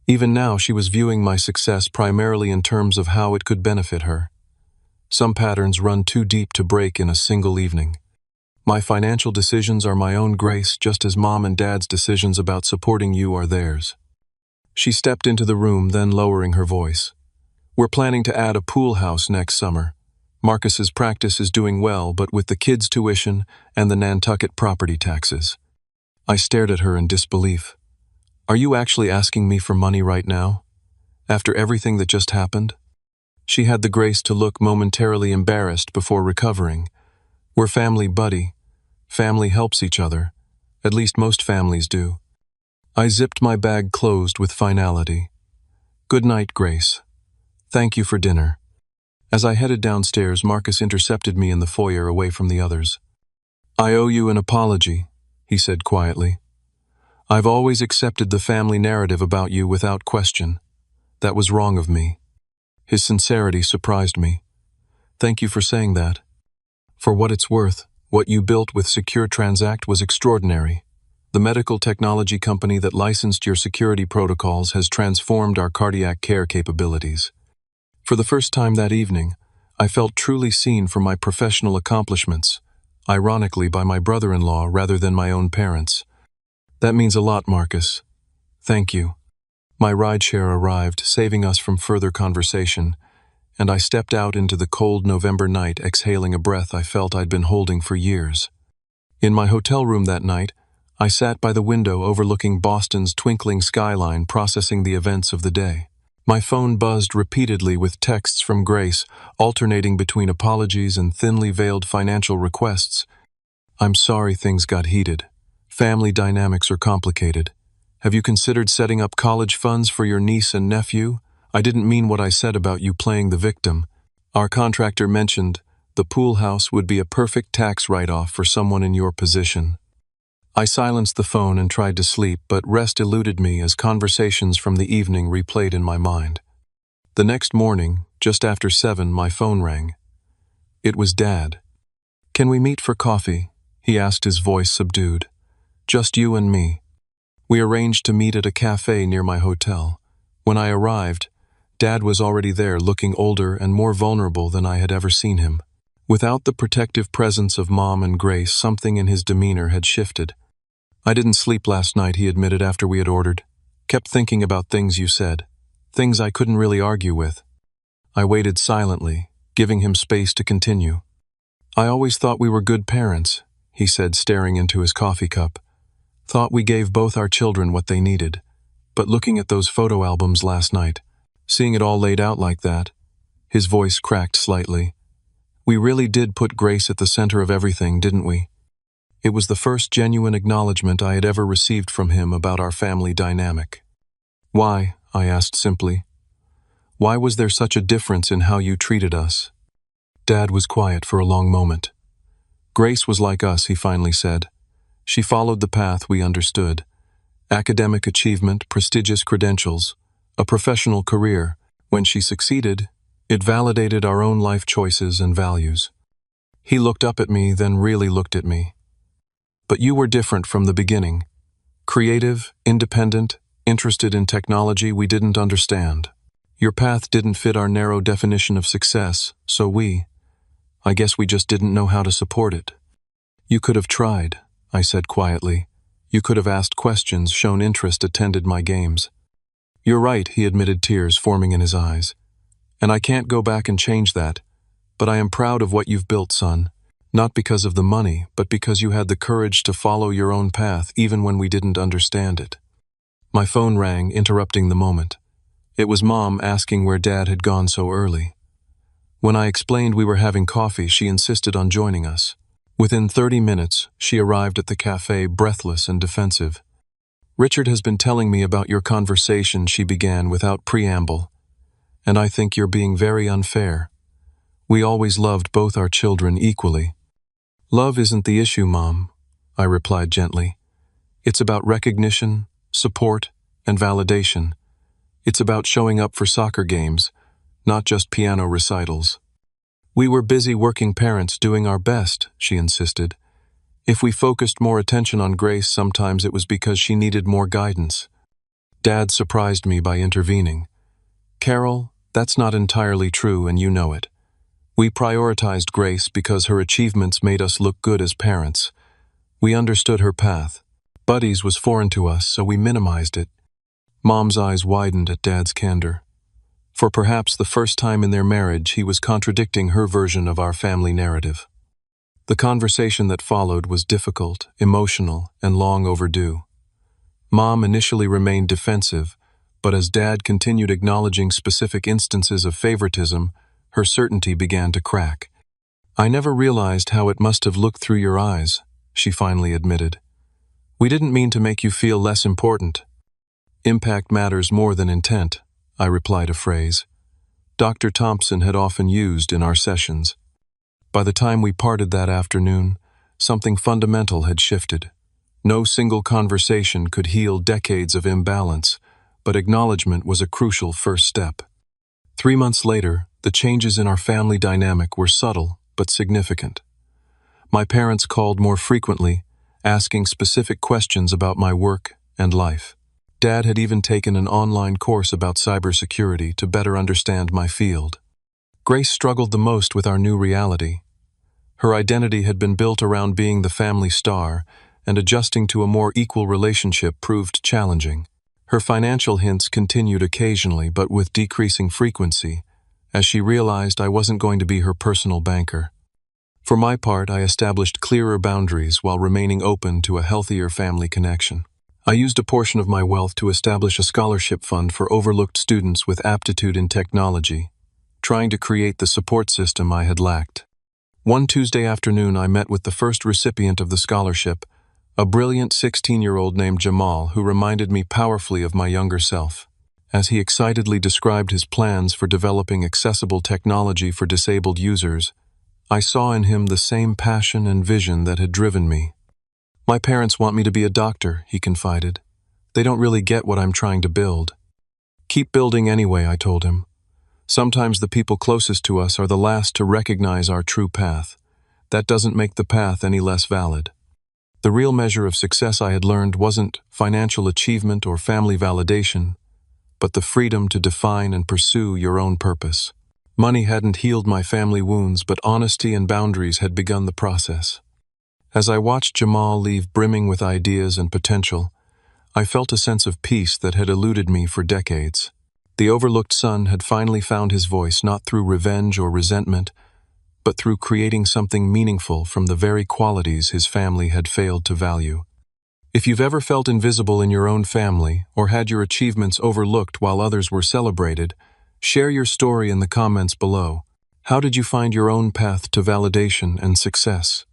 A: Even now, she was viewing my success primarily in terms of how it could benefit her. Some patterns run too deep to break in a single evening. My financial decisions are my own, Grace, just as Mom and Dad's decisions about supporting you are theirs. She stepped into the room, then lowering her voice. "We're planning to add a pool house next summer. Marcus's practice is doing well, but with the kids' tuition and the Nantucket property taxes." I stared at her in disbelief. "Are you actually asking me for money right now? After everything that just happened?" She had the grace to look momentarily embarrassed before recovering. "We're family, buddy. Family helps each other. At least most families do." I zipped my bag closed with finality. "Good night, Grace. Thank you for dinner." As I headed downstairs, Marcus intercepted me in the foyer away from the others. "I owe you an apology," he said quietly. "I've always accepted the family narrative about you without question. That was wrong of me." His sincerity surprised me. "Thank you for saying that. For what it's worth, what you built with Secure Transact was extraordinary. The medical technology company that licensed your security protocols has transformed our cardiac care capabilities." For the first time that evening, I felt truly seen for my professional accomplishments, ironically by my brother-in-law rather than my own parents. "That means a lot, Marcus. Thank you." My rideshare arrived, saving us from further conversation, and I stepped out into the cold November night, exhaling a breath I felt I'd been holding for years. In my hotel room that night, I sat by the window overlooking Boston's twinkling skyline, processing the events of the day. My phone buzzed repeatedly with texts from Grace, alternating between apologies and thinly veiled financial requests. "I'm sorry things got heated. Family dynamics are complicated. Have you considered setting up college funds for your niece and nephew? I didn't mean what I said about you playing the victim. Our contractor mentioned the pool house would be a perfect tax write-off for someone in your position." I silenced the phone and tried to sleep, but rest eluded me as conversations from the evening replayed in my mind. The next morning, just after 7, my phone rang. It was Dad. "Can we meet for coffee?" he asked, his voice subdued. "Just you and me." We arranged to meet at a cafe near my hotel. When I arrived, Dad was already there, looking older and more vulnerable than I had ever seen him. Without the protective presence of Mom and Grace, something in his demeanor had shifted. "I didn't sleep last night," he admitted after we had ordered. "Kept thinking about things you said. Things I couldn't really argue with." I waited silently, giving him space to continue. "I always thought we were good parents," he said, staring into his coffee cup. "Thought we gave both our children what they needed. But looking at those photo albums last night, seeing it all laid out like that," his voice cracked slightly, "we really did put Grace at the center of everything, didn't we?" It was the first genuine acknowledgement I had ever received from him about our family dynamic. "Why?" I asked simply. "Why was there such a difference in how you treated us?" Dad was quiet for a long moment. "Grace was like us," he finally said. "She followed the path we understood. Academic achievement, prestigious credentials, a professional career. When she succeeded, it validated our own life choices and values." He looked up at me, then really looked at me. "But you were different from the beginning. Creative, independent, interested in technology we didn't understand. Your path didn't fit our narrow definition of success, so I guess we just didn't know how to support it." You could have tried, I said quietly. You could have asked questions, shown interest, attended my games. You're right, he admitted, tears forming in his eyes. And I can't go back and change that. But I am proud of what you've built, son. Not because of the money, but because you had the courage to follow your own path even when we didn't understand it. My phone rang, interrupting the moment. It was Mom asking where Dad had gone so early. When I explained we were having coffee, she insisted on joining us. Within 30 minutes, she arrived at the cafe, breathless and defensive. Richard has been telling me about your conversation, she began without preamble. And I think you're being very unfair. We always loved both our children equally. Love isn't the issue, Mom, I replied gently. It's about recognition, support, and validation. It's about showing up for soccer games, not just piano recitals. We were busy working parents doing our best, she insisted. If we focused more attention on Grace, sometimes it was because she needed more guidance. Dad surprised me by intervening. Carol, that's not entirely true, and you know it. We prioritized Grace because her achievements made us look good as parents. We understood her path. Buddies was foreign to us, so we minimized it. Mom's eyes widened at Dad's candor. For perhaps the first time in their marriage, he was contradicting her version of our family narrative. The conversation that followed was difficult, emotional, and long overdue. Mom initially remained defensive, but as Dad continued acknowledging specific instances of favoritism, her certainty began to crack. I never realized how it must have looked through your eyes, she finally admitted. We didn't mean to make you feel less important. Impact matters more than intent, I replied, a phrase Dr. Thompson had often used in our sessions. By the time we parted that afternoon, something fundamental had shifted. No single conversation could heal decades of imbalance, but acknowledgement was a crucial first step. 3 months later, the changes in our family dynamic were subtle but significant. My parents called more frequently, asking specific questions about my work and life. Dad had even taken an online course about cybersecurity to better understand my field. Grace struggled the most with our new reality. Her identity had been built around being the family star, and adjusting to a more equal relationship proved challenging. Her financial hints continued occasionally, but with decreasing frequency, as she realized I wasn't going to be her personal banker. For my part, I established clearer boundaries while remaining open to a healthier family connection. I used a portion of my wealth to establish a scholarship fund for overlooked students with aptitude in technology, trying to create the support system I had lacked. One Tuesday afternoon, I met with the first recipient of the scholarship, a brilliant 16-year-old named Jamal, who reminded me powerfully of my younger self. As he excitedly described his plans for developing accessible technology for disabled users, I saw in him the same passion and vision that had driven me. My parents want me to be a doctor, he confided. They don't really get what I'm trying to build. Keep building anyway, I told him. Sometimes the people closest to us are the last to recognize our true path. That doesn't make the path any less valid. The real measure of success, I had learned, wasn't financial achievement or family validation, but the freedom to define and pursue your own purpose. Money hadn't healed my family wounds, but honesty and boundaries had begun the process. As I watched Jamal leave brimming with ideas and potential, I felt a sense of peace that had eluded me for decades. The overlooked son had finally found his voice, not through revenge or resentment, but through creating something meaningful from the very qualities his family had failed to value. If you've ever felt invisible in your own family or had your achievements overlooked while others were celebrated, share your story in the comments below. How did you find your own path to validation and success?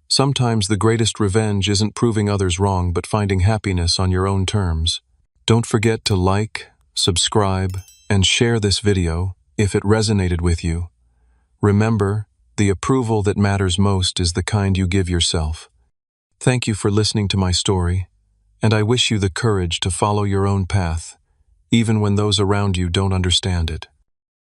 A: Sometimes the greatest revenge isn't proving others wrong, but finding happiness on your own terms. Don't forget to like, subscribe, and share this video if it resonated with you. Remember, the approval that matters most is the kind you give yourself. Thank you for listening to my story, and I wish you the courage to follow your own path, even when those around you don't understand it.